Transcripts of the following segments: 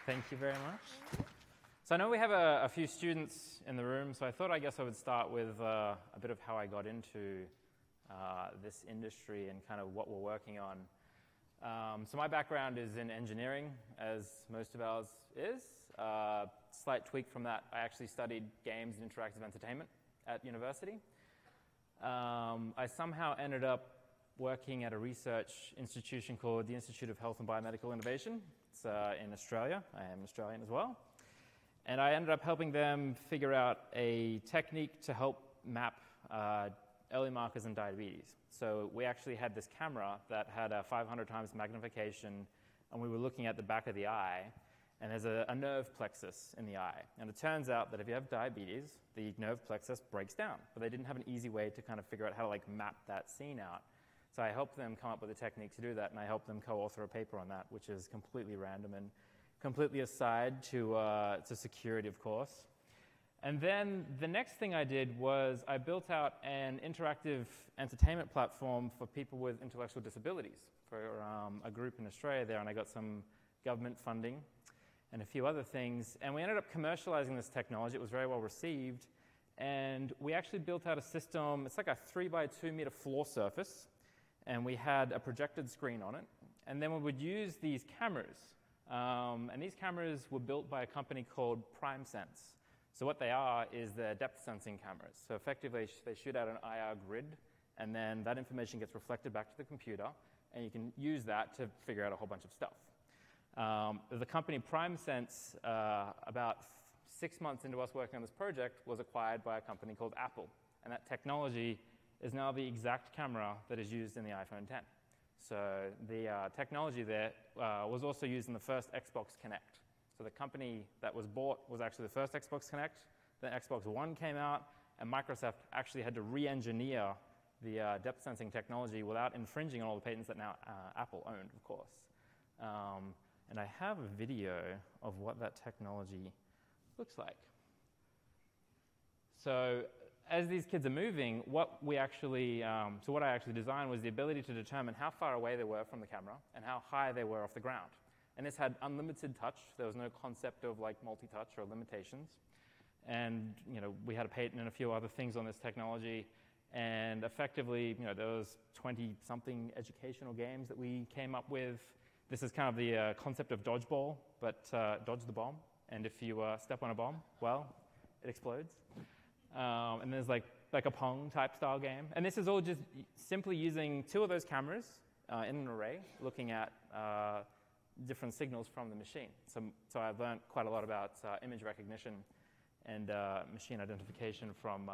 Thank you very much. So I know we have a few students in the room, so I thought I would start with a bit of how I got into this industry and kind of what we're working on. So my background is in engineering, as most of ours is. Slight tweak from that, I actually studied games and interactive entertainment at university. I somehow ended up working at a research institution called the Institute of Health and Biomedical Innovation. It's in Australia. I am Australian as well. And I ended up helping them figure out a technique to help map early markers in diabetes. So we actually had this camera that had a 500 times magnification, and we were looking at the back of the eye, and there's a nerve plexus in the eye. And it turns out that if you have diabetes, the nerve plexus breaks down. But they didn't have an easy way to kind of figure out how to map that scene out. So I helped them come up with a technique to do that, and I helped them co-author a paper on that, which is completely random and completely aside to security, of course. And then the next thing I did was I built out an interactive entertainment platform for people with intellectual disabilities for a group in Australia there, and I got some government funding and a few other things. And we ended up commercializing this technology. It was very well received. And we actually built out a system. It's like a 3 by 2 meter floor surface. And we had a projected screen on it. And then we would use these cameras. And these cameras were built by a company called PrimeSense. So what they are is they're depth sensing cameras. So effectively, they shoot out an IR grid, and then that information gets reflected back to the computer, and you can use that to figure out a whole bunch of stuff. The company PrimeSense, about 6 months into us working on this project, was acquired by a company called Apple. And that technology is now the exact camera that is used in the iPhone X. So the technology there was also used in the first Xbox Kinect. So the company that was bought was actually the first Xbox Kinect. Then Xbox One came out, and Microsoft actually had to re-engineer the depth sensing technology without infringing on all the patents that now Apple owned, of course. And I have a video of what that technology looks like. So as these kids are moving, what I actually designed was the ability to determine how far away they were from the camera and how high they were off the ground. And this had unlimited touch. There was no concept of multi-touch or limitations. And we had a patent and a few other things on this technology. And effectively, there was 20-something educational games that we came up with. This is kind of the concept of dodgeball, but dodge the bomb. And if you step on a bomb, well, it explodes. And there's like a Pong type style game. And this is all just simply using 2 of those cameras in an array, looking at different signals from the machine. So I've learned quite a lot about image recognition and machine identification from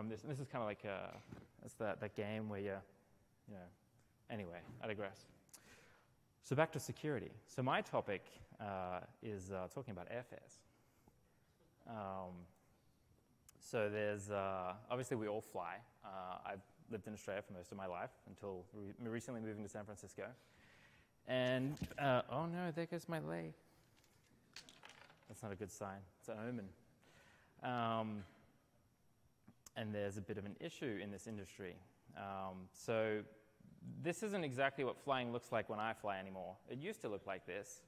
this. And this is kind of like it's that game where anyway, I digress. So back to security. So my topic is talking about airfares. So there's, obviously we all fly. I've lived in Australia for most of my life until recently moving to San Francisco. And, oh no, there goes my leg. That's not a good sign. It's an omen. And there's a bit of an issue in this industry. So this isn't exactly what flying looks like when I fly anymore. It used to look like this.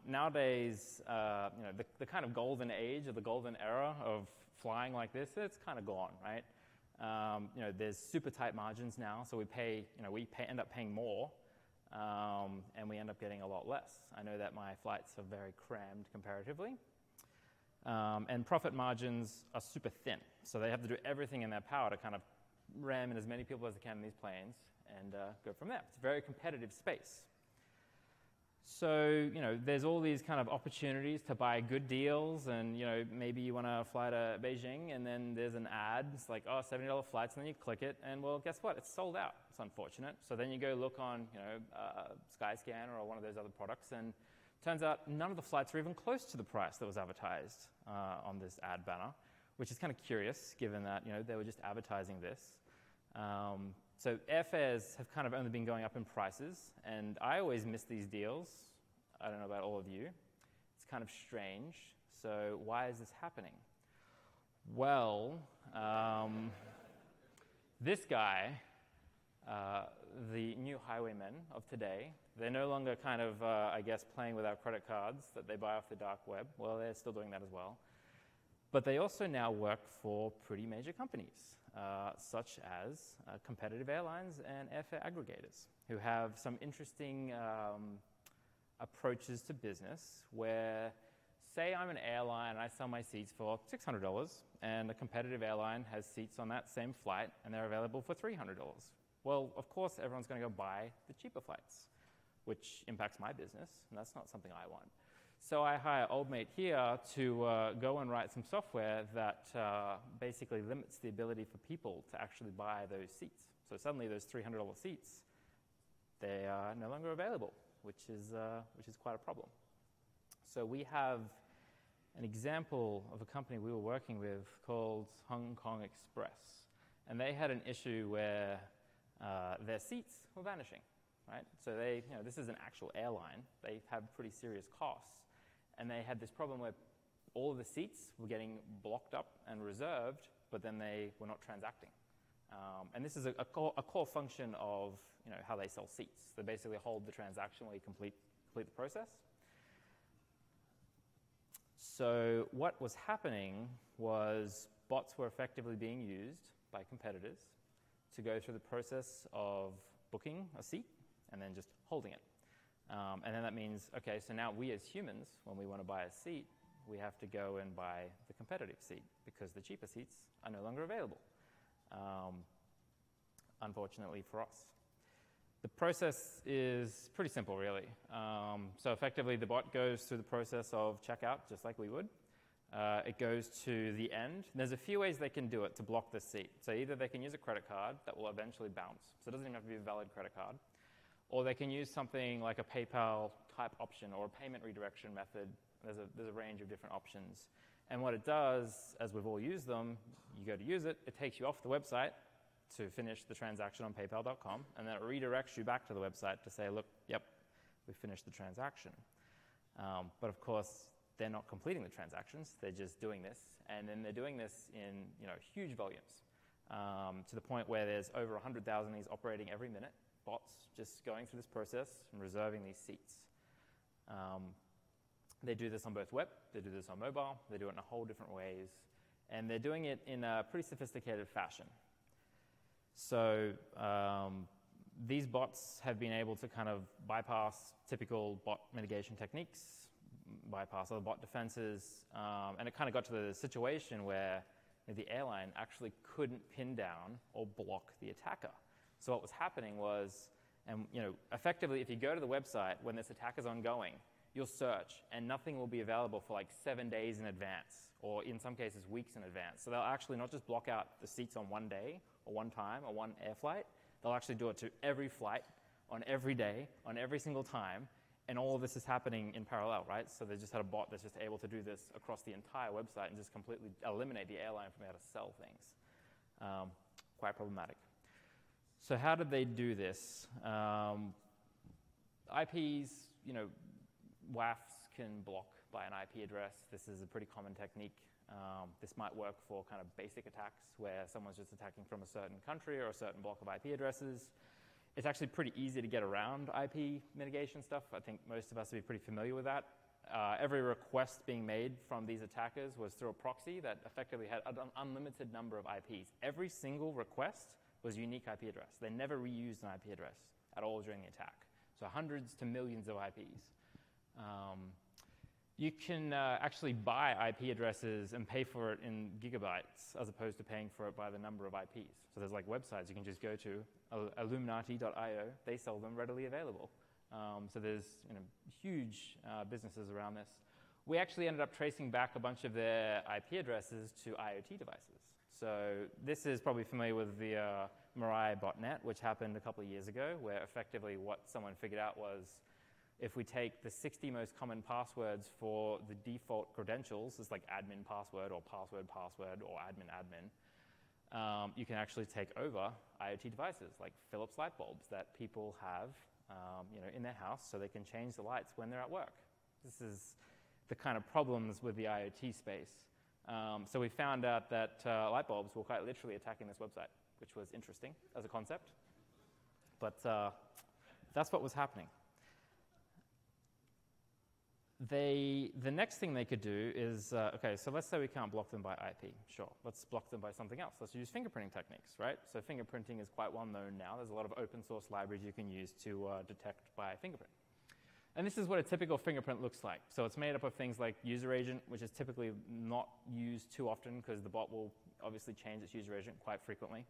Nowadays, the kind of golden age or the golden era of flying like this, it's kind of gone, right? There's super tight margins now, so we end up paying more, and we end up getting a lot less. I know that my flights are very crammed comparatively, and profit margins are super thin, so they have to do everything in their power to kind of ram in as many people as they can in these planes and go from there. It's a very competitive space. So, there's all these kind of opportunities to buy good deals, and, maybe you want to fly to Beijing, and then there's an ad. It's like, oh, $70 flights, and then you click it, and, well, guess what? It's sold out. It's unfortunate. So then you go look on, Skyscanner or one of those other products, and it turns out none of the flights are even close to the price that was advertised on this ad banner, which is kind of curious, given that, they were just advertising this. So airfares have kind of only been going up in prices, and I always miss these deals. I don't know about all of you. It's kind of strange. So why is this happening? Well, this guy the new highwaymen of today. They're no longer kind of, I guess, playing with our credit cards that they buy off the dark web. Well, they're still doing that as well. But they also now work for pretty major companies, such as competitive airlines and airfare aggregators, who have some interesting approaches to business where, say I'm an airline and I sell my seats for $600, and a competitive airline has seats on that same flight and they're available for $300. Well, of course, everyone's going to go buy the cheaper flights, which impacts my business, and that's not something I want. So I hire old mate here to go and write some software that basically limits the ability for people to actually buy those seats. So suddenly those $300 seats, they are no longer available, which is quite a problem. So we have an example of a company we were working with called Hong Kong Express. And they had an issue where their seats were vanishing, right? So this is an actual airline. They have pretty serious costs. And they had this problem where all of the seats were getting blocked up and reserved, but then they were not transacting. And this is a core function of how they sell seats. They basically hold the transaction while you complete the process. So what was happening was bots were effectively being used by competitors to go through the process of booking a seat and then just holding it. And then that means, okay, so now we as humans, when we want to buy a seat, we have to go and buy the competitive seat because the cheaper seats are no longer available, unfortunately for us. The process is pretty simple, really. So effectively, the bot goes through the process of checkout, just like we would. It goes to the end. There's a few ways they can do it to block the seat. So either they can use a credit card that will eventually bounce, so it doesn't even have to be a valid credit card, or they can use something like a PayPal type option or a payment redirection method. There's a range of different options. And what it does, as we've all used them, you go to use it, it takes you off the website to finish the transaction on PayPal.com, and then it redirects you back to the website to say, look, yep, we finished the transaction. But of course, they're not completing the transactions. They're just doing this, and then they're doing this in huge volumes to the point where there's over 100,000 of these operating every minute, bots just going through this process and reserving these seats. They do this on both web, they do this on mobile, they do it in a whole different ways, and they're doing it in a pretty sophisticated fashion. So these bots have been able to kind of bypass typical bot mitigation techniques, bypass other bot defenses, and it kind of got to the situation where the airline actually couldn't pin down or block the attacker. So what was happening was, and effectively, if you go to the website when this attack is ongoing, you'll search, and nothing will be available for like 7 days in advance, or in some cases, weeks in advance. So they'll actually not just block out the seats on one day, or one time, or one air flight. They'll actually do it to every flight, on every day, on every single time, and all of this is happening in parallel, right? So they just had a bot that's just able to do this across the entire website and just completely eliminate the airline from how to sell things. Quite problematic. So how did they do this? IPs, WAFs can block by an IP address. This is a pretty common technique. This might work for kind of basic attacks where someone's just attacking from a certain country or a certain block of IP addresses. It's actually pretty easy to get around IP mitigation stuff. I think most of us would be pretty familiar with that. Every request being made from these attackers was through a proxy that effectively had an unlimited number of IPs. Every single request was a unique IP address. They never reused an IP address at all during the attack. So hundreds to millions of IPs. You can actually buy IP addresses and pay for it in gigabytes as opposed to paying for it by the number of IPs. So there's like websites you can just go to, illuminati.io. They sell them readily available. So there's huge businesses around this. We actually ended up tracing back a bunch of their IP addresses to IoT devices. So this is probably familiar with the Mirai botnet, which happened a couple of years ago, where effectively what someone figured out was if we take the 60 most common passwords for the default credentials, it's like admin password or password or admin, you can actually take over IoT devices like Philips light bulbs that people have in their house so they can change the lights when they're at work. This is the kind of problems with the IoT space. So we found out that light bulbs were quite literally attacking this website, which was interesting as a concept. But that's what was happening. The next thing they could do is, okay, so let's say we can't block them by IP. Sure, let's block them by something else. Let's use fingerprinting techniques, right? So fingerprinting is quite well known now. There's a lot of open source libraries you can use to detect by fingerprint. And this is what a typical fingerprint looks like. So it's made up of things like user agent, which is typically not used too often because the bot will obviously change its user agent quite frequently.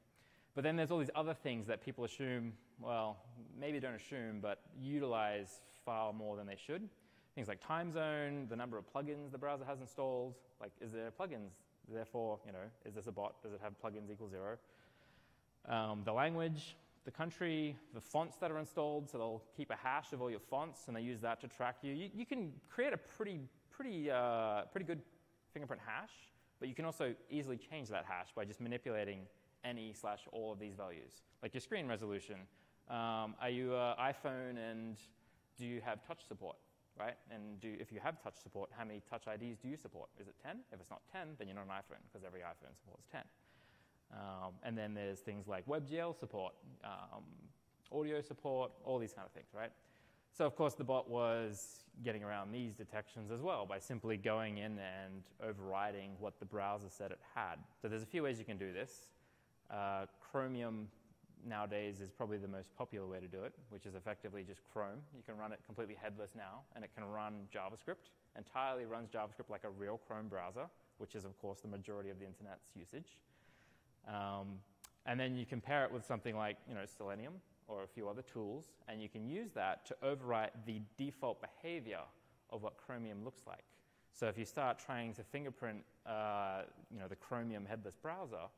But then there's all these other things that people assume, well, maybe don't assume, but utilize far more than they should. Things like time zone, the number of plugins the browser has installed. Like, is there plugins? Therefore, is this a bot? Does it have plugins equal 0? The language, the country, the fonts that are installed. So they'll keep a hash of all your fonts, and they use that to track you. You can create a pretty good fingerprint hash, but you can also easily change that hash by just manipulating any/all of these values. Like your screen resolution. Are you iPhone, and do you have touch support? Right? And if you have touch support, how many touch IDs do you support? Is it 10? If it's not 10, then you're not an iPhone, because every iPhone supports 10. And then there's things like WebGL support, audio support, all these kind of things, right? So of course the bot was getting around these detections as well by simply going in and overriding what the browser said it had. So there's a few ways you can do this. Chromium nowadays is probably the most popular way to do it, which is effectively just Chrome. You can run it completely headless now, and it can run JavaScript, entirely runs JavaScript like a real Chrome browser, which is, of course, the majority of the internet's usage. And then you compare it with something like, Selenium or a few other tools, and you can use that to overwrite the default behavior of what Chromium looks like. So if you start trying to fingerprint, the Chromium headless browser,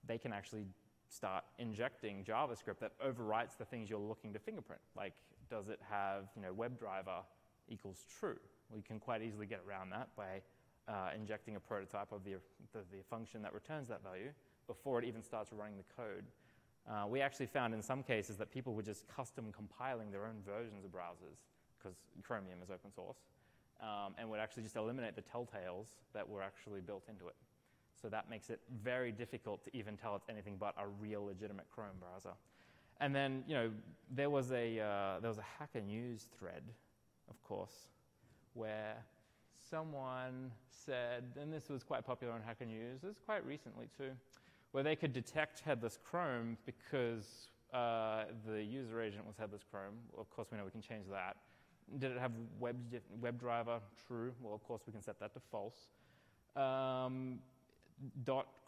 they can actually start injecting JavaScript that overwrites the things you're looking to fingerprint. Like, does it have, WebDriver equals true? We can quite easily get around that by injecting a prototype of the function that returns that value before it even starts running the code. We actually found in some cases that people were just custom compiling their own versions of browsers, because Chromium is open source, and would actually just eliminate the telltales that were actually built into it. So that makes it very difficult to even tell it's anything but a real legitimate Chrome browser. And then, there was a Hacker News thread, of course, where someone said, and this was quite popular on Hacker News, this is quite recently too, where they could detect headless Chrome because the user agent was headless Chrome. Well, of course, we know we can change that. Did it have WebDriver? True. Well, of course, we can set that to false.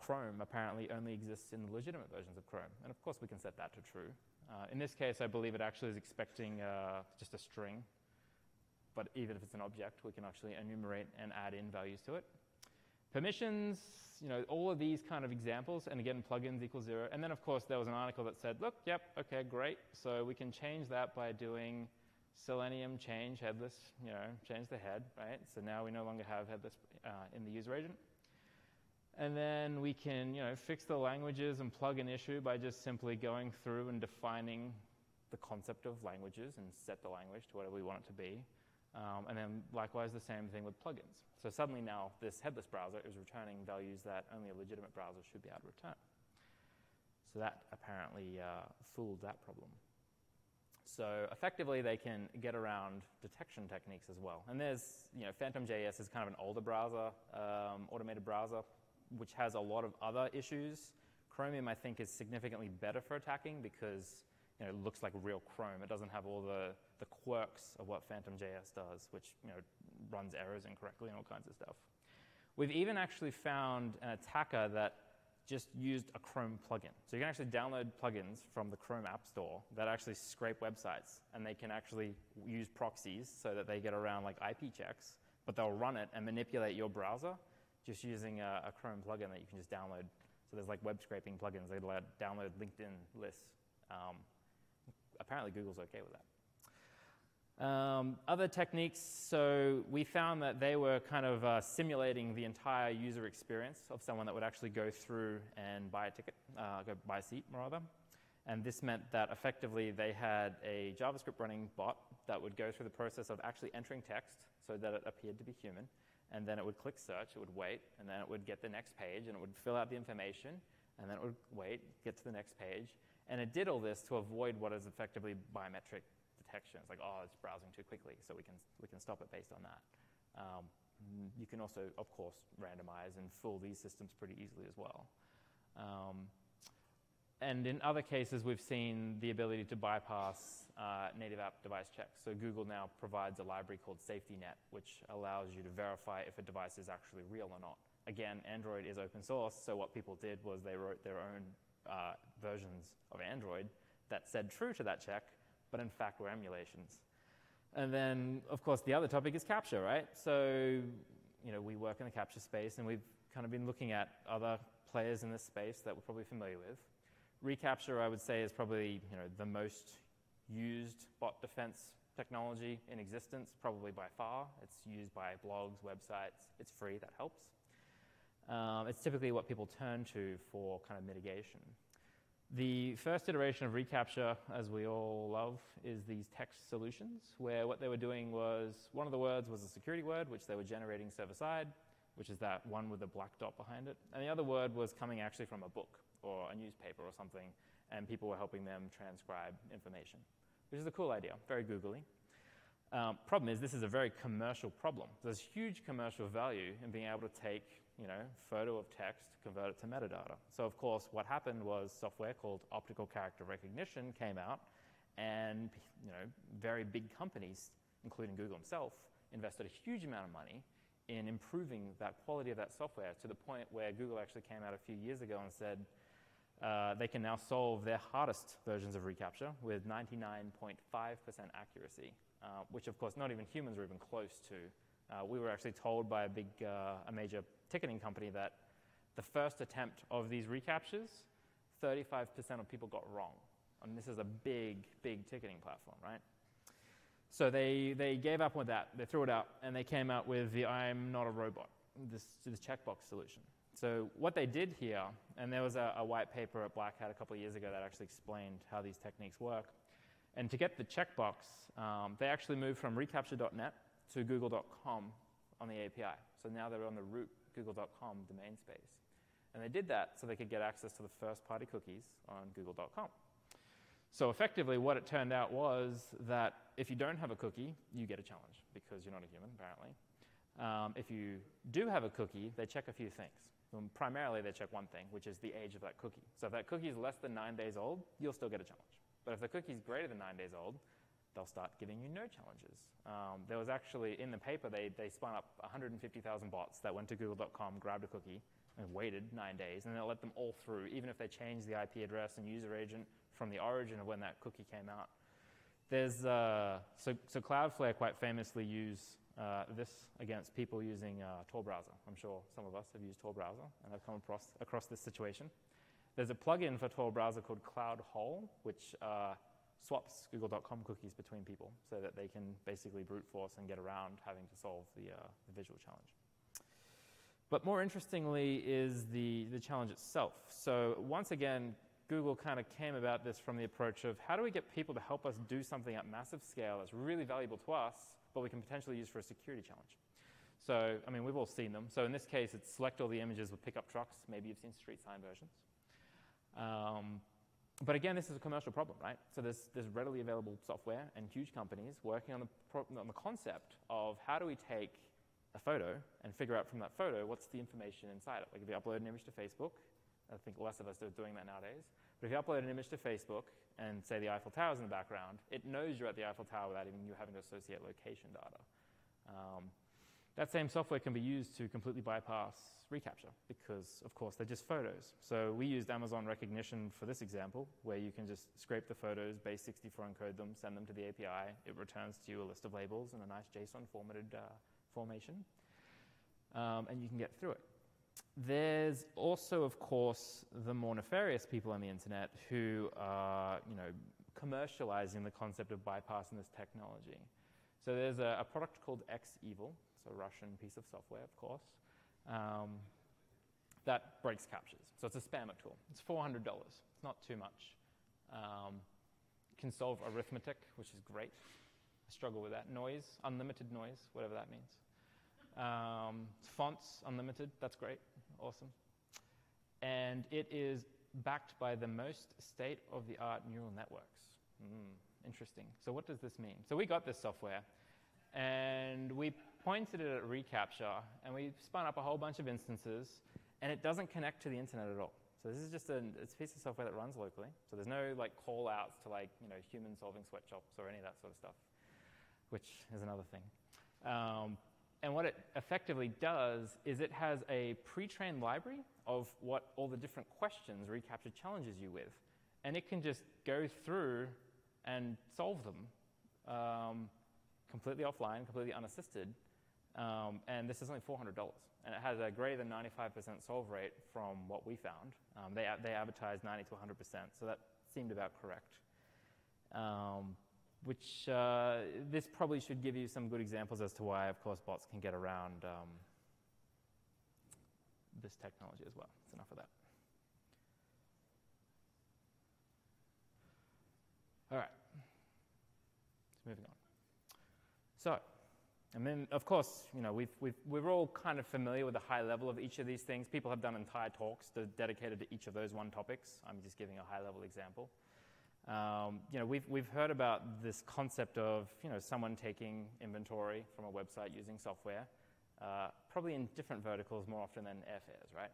.Chrome apparently only exists in the legitimate versions of Chrome. And of course, we can set that to true. In this case, I believe it actually is expecting just a string. But even if it's an object, we can actually enumerate and add in values to it. Permissions, all of these kind of examples. And again, plugins equals 0. And then, of course, there was an article that said, look, yep, OK, great. So we can change that by doing Selenium change headless, change the head, right? So now we no longer have headless in the user agent. And then we can, fix the languages and plug an issue by just simply going through and defining the concept of languages and set the language to whatever we want it to be. And then likewise, the same thing with plugins. So suddenly now, this headless browser is returning values that only a legitimate browser should be able to return. So that apparently fooled that problem. So effectively, they can get around detection techniques as well. And there's, Phantom.js is kind of an older browser, automated browser, which has a lot of other issues. Chromium, I think, is significantly better for attacking because it looks like real Chrome. It doesn't have all the quirks of what Phantom.js does, which runs errors incorrectly and all kinds of stuff. We've even actually found an attacker that just used a Chrome plugin. So you can actually download plugins from the Chrome App Store that actually scrape websites, and they can actually use proxies so that they get around like IP checks, but they'll run it and manipulate your browser just using a Chrome plugin that you can just download. So there's like web scraping plugins. They allow download LinkedIn lists. Apparently Google's okay with that. Other techniques, so we found that they were kind of simulating the entire user experience of someone that would actually go through and buy a ticket, go buy a seat rather. And this meant that effectively they had a JavaScript running bot that would go through the process of actually entering text so that it appeared to be human. And then it would click search, it would wait, and then it would get the next page, and it would fill out the information, and then it would wait, get to the next page. And it did all this to avoid what is effectively biometric detection. It's like, oh, it's browsing too quickly, so we can stop it based on that. You can also, of course, randomize and fool these systems pretty easily as well. And in other cases, we've seen the ability to bypass native app device checks. So Google now provides a library called SafetyNet, which allows you to verify if a device is actually real or not. Again, Android is open source, so what people did was they wrote their own versions of Android that said true to that check, but in fact were emulations. And then, of course, the other topic is capture, right? So, we work in the capture space, and we've kind of been looking at other players in this space that we're probably familiar with. Recapture, I would say, is probably the most used bot defense technology in existence, probably by far. It's used by blogs, websites. It's free, that helps. It's typically what people turn to for kind of mitigation. The first iteration of reCAPTCHA, as we all love, is these text solutions, where what they were doing was, one of the words was a security word, which they were generating server-side, which is that one with a black dot behind it. And the other word was coming actually from a book or a newspaper or something, and people were helping them transcribe information, which is a cool idea, very googly. Problem is, this is a very commercial problem. There's huge commercial value in being able to take photo of text, convert it to metadata. So of course, what happened was software called optical character recognition came out, and very big companies, including Google himself, invested a huge amount of money in improving that quality of that software to the point where Google actually came out a few years ago and said they can now solve their hardest versions of reCAPTCHA with 99.5% accuracy, which of course not even humans are even close to. We were actually told by a major ticketing company that the first attempt of these reCAPTCHAs, 35% of people got wrong. And this is a big, big ticketing platform, right? So they gave up with that. They threw it out, and they came out with the I'm not a robot, this checkbox solution. So what they did here, and there was a white paper at Black Hat a couple of years ago that actually explained how these techniques work. And to get the checkbox, they actually moved from reCAPTCHA.net to google.com on the API. So now they're on the root google.com domain space. And they did that so they could get access to the first-party cookies on google.com. So effectively, what it turned out was that if you don't have a cookie, you get a challenge because you're not a human, apparently. If you do have a cookie, they check a few things. Primarily, they check one thing, which is the age of that cookie. So if that cookie is less than 9 days old, you'll still get a challenge. But if the cookie is greater than 9 days old, they'll start giving you no challenges. There was actually, in the paper, they spun up 150,000 bots that went to google.com, grabbed a cookie, and waited 9 days, and they'll let them all through, even if they change the IP address and user agent from the origin of when that cookie came out. There's so Cloudflare quite famously use this against people using Tor browser. I'm sure some of us have used Tor browser and have come across this situation. There's a plugin for Tor browser called CloudHole, which swaps google.com cookies between people so that they can basically brute force and get around having to solve the visual challenge. But more interestingly is the challenge itself. So once again, Google kind of came about this from the approach of how do we get people to help us do something at massive scale that's really valuable to us, but we can potentially use for a security challenge. So, I mean, we've all seen them. So in this case, it's select all the images with pickup trucks. Maybe you've seen street sign versions. But again, this is a commercial problem, right? So there's readily available software and huge companies working on the concept of how do we take a photo and figure out from that photo what's the information inside it. Like if you upload an image to Facebook, I think less of us are doing that nowadays, but if you upload an image to Facebook and say the Eiffel Tower is in the background, it knows you're at the Eiffel Tower without even you having to associate location data. That same software can be used to completely bypass reCAPTCHA because, of course, they're just photos. So we used Amazon Recognition for this example, where you can just scrape the photos, base64 encode them, send them to the API. It returns to you a list of labels in a nice JSON formatted formation, and you can get through it. There's also, of course, the more nefarious people on the internet who are, commercializing the concept of bypassing this technology. So there's a product called XEvil. It's a Russian piece of software, of course, that breaks captchas. So it's a spammer tool. It's $400. It's not too much. It can solve arithmetic, which is great. I struggle with that. Noise, unlimited noise, whatever that means. Fonts, unlimited. That's great. Awesome. And it is backed by the most state-of-the-art neural networks. Interesting. So what does this mean? So we got this software, and we pointed it at reCAPTCHA, and we spun up a whole bunch of instances, and it doesn't connect to the internet at all. So this is just it's a piece of software that runs locally. So there's no like call outs to like, humans solving sweatshops or any of that sort of stuff, which is another thing. And what it effectively does is it has a pre-trained library of what all the different questions reCAPTCHA challenges you with. And it can just go through and solve them completely offline, completely unassisted. And this is only $400. And it has a greater than 95% solve rate from what we found. They advertised 90 to 100%, so that seemed about correct. Which this probably should give you some good examples as to why, of course, bots can get around this technology as well. That's enough of that. All right. Moving on. So, and then, of course, we're all kind of familiar with the high level of each of these things. People have done entire talks dedicated to each of those one topics. I'm just giving a high-level example. We've heard about this concept of someone taking inventory from a website using software, probably in different verticals more often than airfares, right?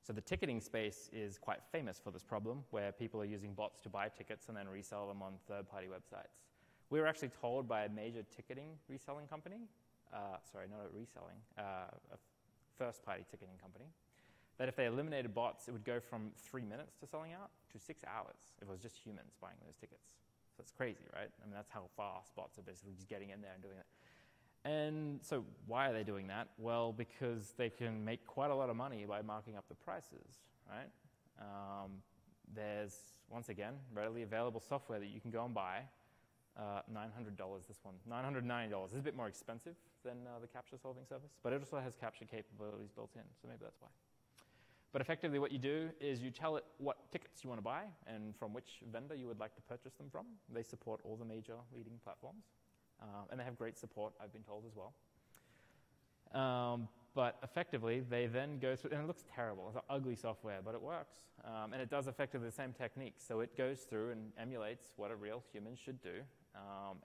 So the ticketing space is quite famous for this problem, where people are using bots to buy tickets and then resell them on third-party websites. We were actually told by a major ticketing reselling company, a first-party ticketing company, that if they eliminated bots, it would go from 3 minutes to selling out to 6 hours if it was just humans buying those tickets. So it's crazy, right? I mean, that's how fast bots are basically just getting in there and doing it. And so why are they doing that? Well, because they can make quite a lot of money by marking up the prices, right? There's, once again, readily available software that you can go and buy. $900, this one. $990. It's a bit more expensive than the CAPTCHA solving service, but it also has CAPTCHA capabilities built in, so maybe that's why. But effectively what you do is you tell it what tickets you want to buy and from which vendor you would like to purchase them from. They support all the major leading platforms. And they have great support, I've been told, as well. But effectively, they then go through, and it looks terrible. It's ugly software, but it works. And it does effectively the same techniques. So it goes through and emulates what a real human should do.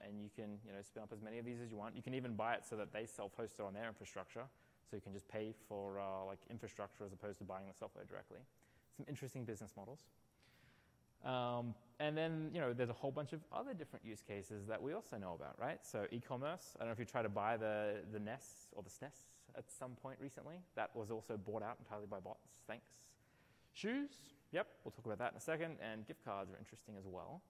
And you can spin up as many of these as you want. You can even buy it so that they self-host it on their infrastructure. So you can just pay for like infrastructure as opposed to buying the software directly. Some interesting business models. And then there's a whole bunch of other different use cases that we also know about, right? So e-commerce. I don't know if you tried to buy the NES or the SNES at some point recently. That was also bought out entirely by bots. Thanks. Shoes. Yep, we'll talk about that in a second. And gift cards are interesting as well.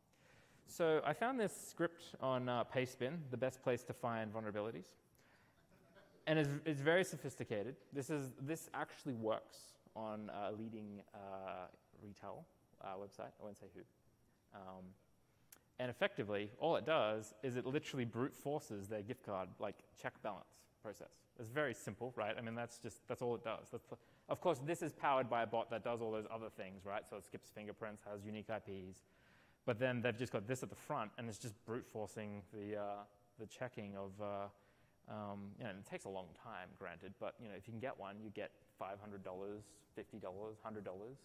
So I found this script on Pastebin, the best place to find vulnerabilities. And it's very sophisticated. This actually works on a leading retail website. I won't say who. And effectively, all it does is it literally brute forces their gift card, like check balance process. It's very simple, right? I mean, that's all it does. Of course, this is powered by a bot that does all those other things, right? So it skips fingerprints, has unique IPs. But then they've just got this at the front, and it's just brute forcing the checking of, and it takes a long time, granted, but if you can get one, you get $500, $50, $100.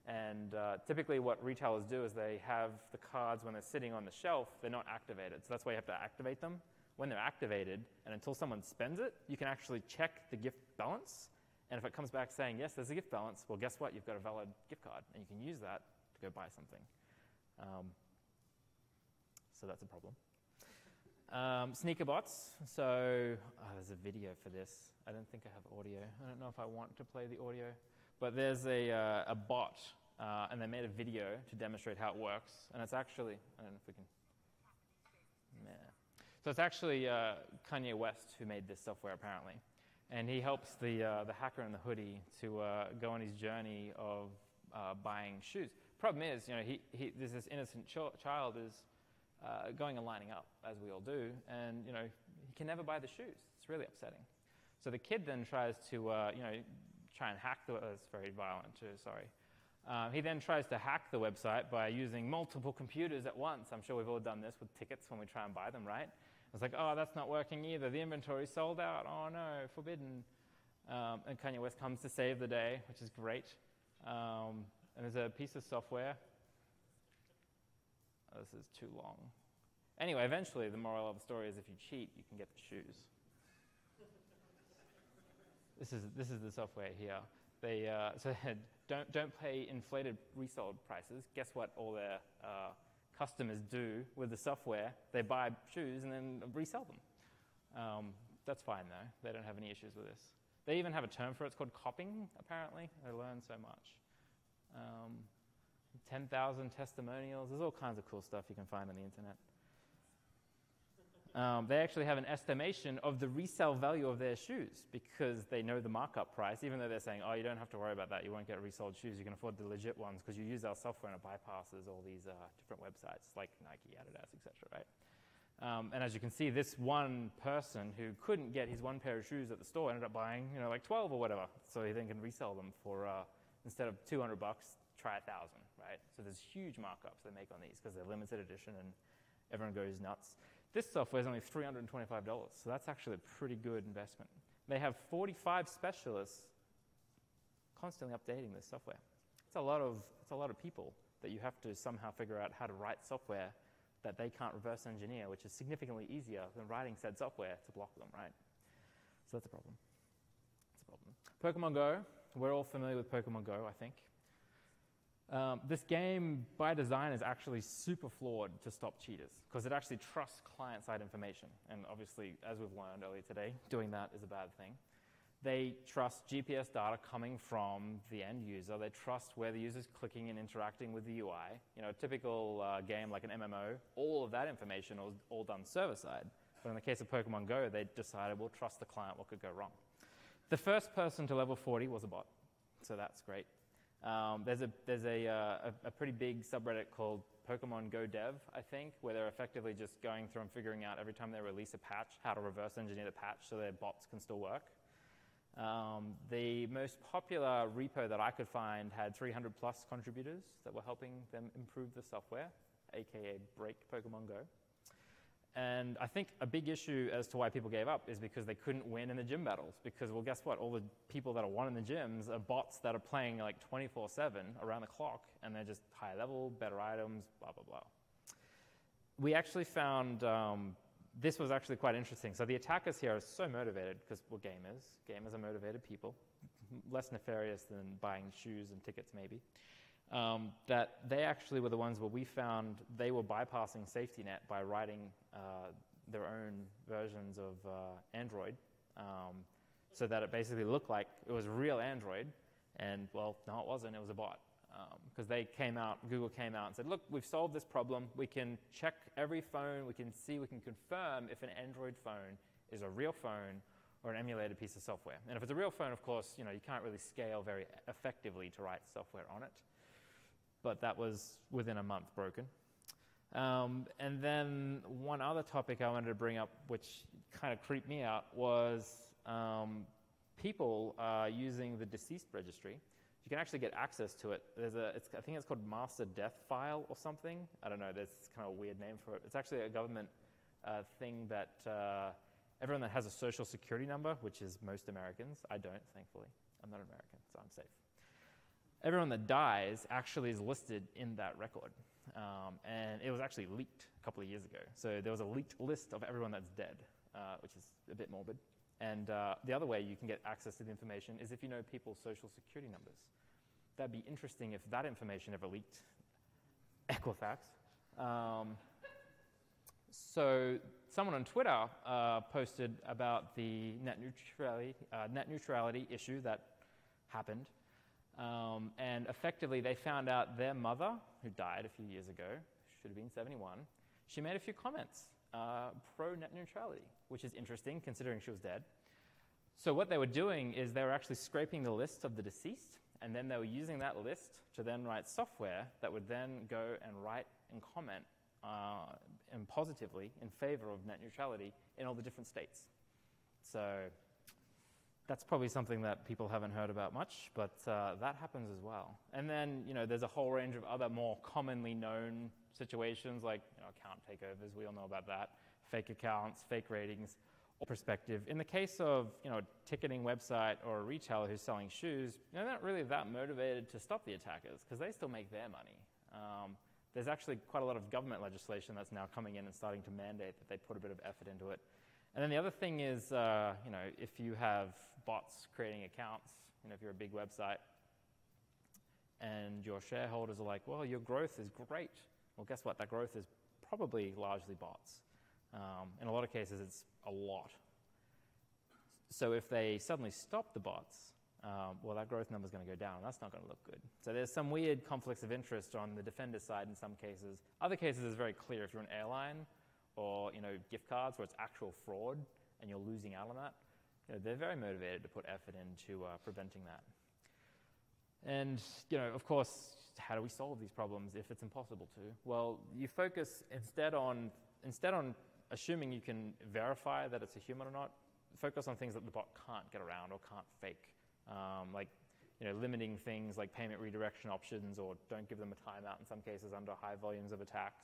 And typically what retailers do is they have the cards when they're sitting on the shelf, they're not activated. So that's why you have to activate them. When they're activated, and until someone spends it, you can actually check the gift balance. And if it comes back saying, yes, there's a gift balance, well, guess what? You've got a valid gift card, and you can use that to go buy something. So that's a problem. Sneaker bots. So there's a video for this. I don't think I have audio. I don't know if I want to play the audio. But there's a bot, and they made a video to demonstrate how it works. And it's actually, I don't know if we can. Yeah. So it's actually Kanye West who made this software, apparently. And he helps the hacker in the hoodie to go on his journey of buying shoes. Problem is, there's this innocent child is going and lining up, as we all do, and he can never buy the shoes. It's really upsetting. So the kid then tries to try and hack it's very violent too, sorry. He then tries to hack the website by using multiple computers at once. I'm sure we've all done this with tickets when we try and buy them, right? It's like, oh, that's not working either. The inventory's sold out. Oh no, forbidden. And Kanye West comes to save the day, which is great. and there's a piece of software. Oh, this is too long. Anyway, eventually, the moral of the story is if you cheat, you can get the shoes. This is the software here. They don't pay inflated resale prices. Guess what all their customers do with the software? They buy shoes and then resell them. That's fine, though. They don't have any issues with this. They even have a term for it. It's called copying, apparently. They learn so much. 10,000 testimonials. There's all kinds of cool stuff you can find on the internet. They actually have an estimation of the resale value of their shoes because they know the markup price, even though they're saying, oh, you don't have to worry about that. You won't get resold shoes. You can afford the legit ones because you use our software and it bypasses all these different websites like Nike, Adidas, etc., right? And as you can see, this one person who couldn't get his one pair of shoes at the store ended up buying, like 12 or whatever. So he then can resell them for, instead of $200, try 1,000, right? So there's huge markups they make on these because they're limited edition and everyone goes nuts. This software is only $325, so that's actually a pretty good investment. They have 45 specialists constantly updating this software. It's a lot of people that you have to somehow figure out how to write software that they can't reverse engineer, which is significantly easier than writing said software to block them, right? So that's a problem. It's a problem. Pokémon Go, we're all familiar with Pokémon Go, I think. This game, by design, is actually super flawed to stop cheaters because it actually trusts client-side information. And obviously, as we've learned earlier today, doing that is a bad thing. They trust GPS data coming from the end user. They trust where the user's clicking and interacting with the UI. A typical game like an MMO, all of that information is all done server-side. But in the case of Pokemon Go, they decided we'll trust the client, what could go wrong. The first person to level 40 was a bot, so that's great. There's a pretty big subreddit called Pokémon Go Dev, I think, where they're effectively just going through and figuring out every time they release a patch how to reverse engineer the patch so their bots can still work. The most popular repo that I could find had 300 plus contributors that were helping them improve the software, aka break Pokemon Go. And I think a big issue as to why people gave up is because they couldn't win in the gym battles. Because, well, guess what? All the people that are won in the gyms are bots that are playing like 24/7 around the clock, and they're just high level, better items, blah, blah, blah. We actually found this was actually quite interesting. So the attackers here are so motivated because we're gamers. Gamers are motivated people, less nefarious than buying shoes and tickets maybe. That they actually were the ones where we found they were bypassing safety net by writing their own versions of Android so that it basically looked like it was real Android. And, well, no, it wasn't. It was a bot. Because Google came out and said, look, we've solved this problem. We can check every phone. We can confirm if an Android phone is a real phone or an emulated piece of software. And if it's a real phone, of course, you can't really scale very effectively to write software on it. But that was within a month broken. And then one other topic I wanted to bring up, which kind of creeped me out, was people using the deceased registry. You can actually get access to it. I think it's called Master Death File or something. I don't know. There's kind of a weird name for it. It's actually a government thing that everyone that has a social security number, which is most Americans. I don't, thankfully. I'm not American, so I'm safe. Everyone that dies actually is listed in that record. And it was actually leaked a couple of years ago. So there was a leaked list of everyone that's dead, which is a bit morbid. And the other way you can get access to the information is if you know people's social security numbers. That'd be interesting if that information ever leaked. Equifax. So someone on Twitter posted about the net neutrality issue that happened. And effectively, they found out their mother, who died a few years ago, should have been 71, she made a few comments pro-net neutrality, which is interesting considering she was dead. So what they were doing is they were actually scraping the list of the deceased, and then they were using that list to then write software that would then go and write and comment and positively in favor of net neutrality in all the different states. So that's probably something that people haven't heard about much, but that happens as well. And then, there's a whole range of other more commonly known situations like account takeovers. We all know about that. Fake accounts, fake ratings. perspective. In the case of a ticketing website or a retailer who's selling shoes, they're not really that motivated to stop the attackers because they still make their money. There's actually quite a lot of government legislation that's now coming in and starting to mandate that they put a bit of effort into it. And then the other thing is, if you have bots creating accounts, if you're a big website, and your shareholders are like, well, your growth is great. Well, guess what? That growth is probably largely bots. In a lot of cases, it's a lot. So if they suddenly stop the bots, well, that growth number is going to go down, and that's not going to look good. So there's some weird conflicts of interest on the defender side in some cases. Other cases, it's very clear. If you're an airline or gift cards where it's actual fraud and you're losing out on that, they're very motivated to put effort into preventing that. And of course, how do we solve these problems if it's impossible to? Well, you focus instead on assuming you can verify that it's a human or not. Focus on things that the bot can't get around or can't fake. Like limiting things like payment redirection options, or don't give them a timeout in some cases under high volumes of attacks.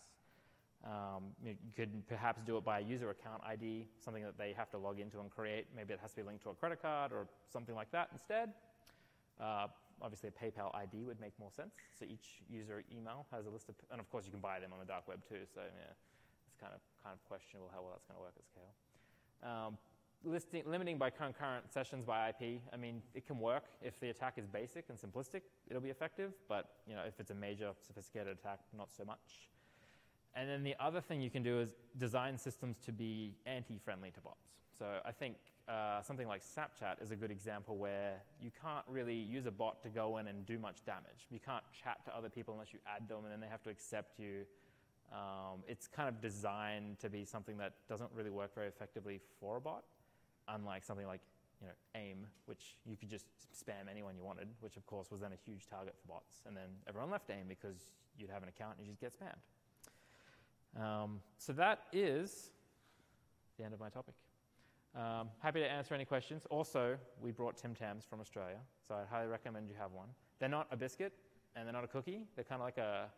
You could perhaps do it by a user account ID, something that they have to log into and create. Maybe it has to be linked to a credit card or something like that instead. Obviously, a PayPal ID would make more sense. So each user email has a list of, and of course you can buy them on the dark web too. So yeah, it's kind of questionable how well that's going to work at scale. Limiting by concurrent sessions by IP. I mean, it can work if the attack is basic and simplistic. It'll be effective, but if it's a major, sophisticated attack, not so much. And then the other thing you can do is design systems to be anti-friendly to bots. So I think something like Snapchat is a good example where you can't really use a bot to go in and do much damage. You can't chat to other people unless you add them, and then they have to accept you. It's kind of designed to be something that doesn't really work very effectively for a bot, unlike something like AIM, which you could just spam anyone you wanted, which of course was then a huge target for bots. And then everyone left AIM because you'd have an account and you just get spammed. So that is the end of my topic. Happy to answer any questions. Also, we brought Tim Tams from Australia, so I highly recommend you have one. They're not a biscuit, and they're not a cookie. They're kind of like a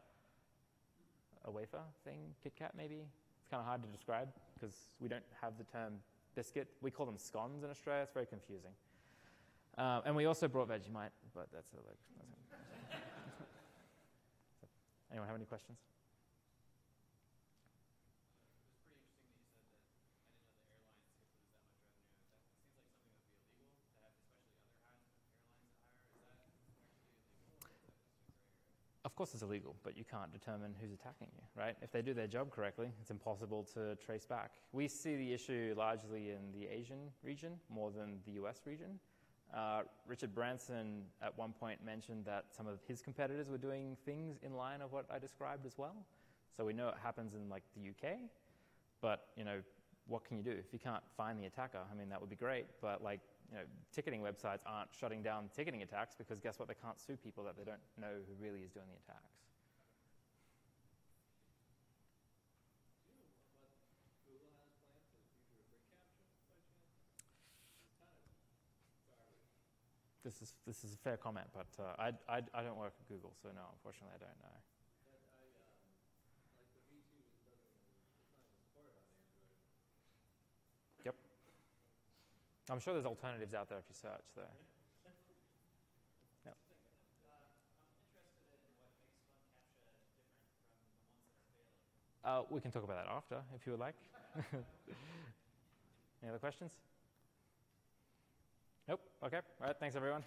wafer thing, Kit Kat maybe. It's kind of hard to describe because we don't have the term biscuit. We call them scones in Australia. It's very confusing. And we also brought Vegemite, but that's it. Anyone have any questions? Of course it's illegal, but you can't determine who's attacking you, right? If they do their job correctly, it's impossible to trace back. We see the issue largely in the Asian region more than the US region. Richard Branson at one point mentioned that some of his competitors were doing things in line of what I described as well. So we know it happens in like the UK, but what can you do? If you can't find the attacker, I mean, that would be great, but ticketing websites aren't shutting down ticketing attacks because guess what? They can't sue people that they don't know who really is doing the attacks. This is a fair comment, but I don't work at Google, so no, unfortunately, I don't know. Yep. I'm sure there's alternatives out there if you search there. Yep. We can talk about that after, if you would like. Any other questions? Nope. Okay. All right. Thanks, everyone.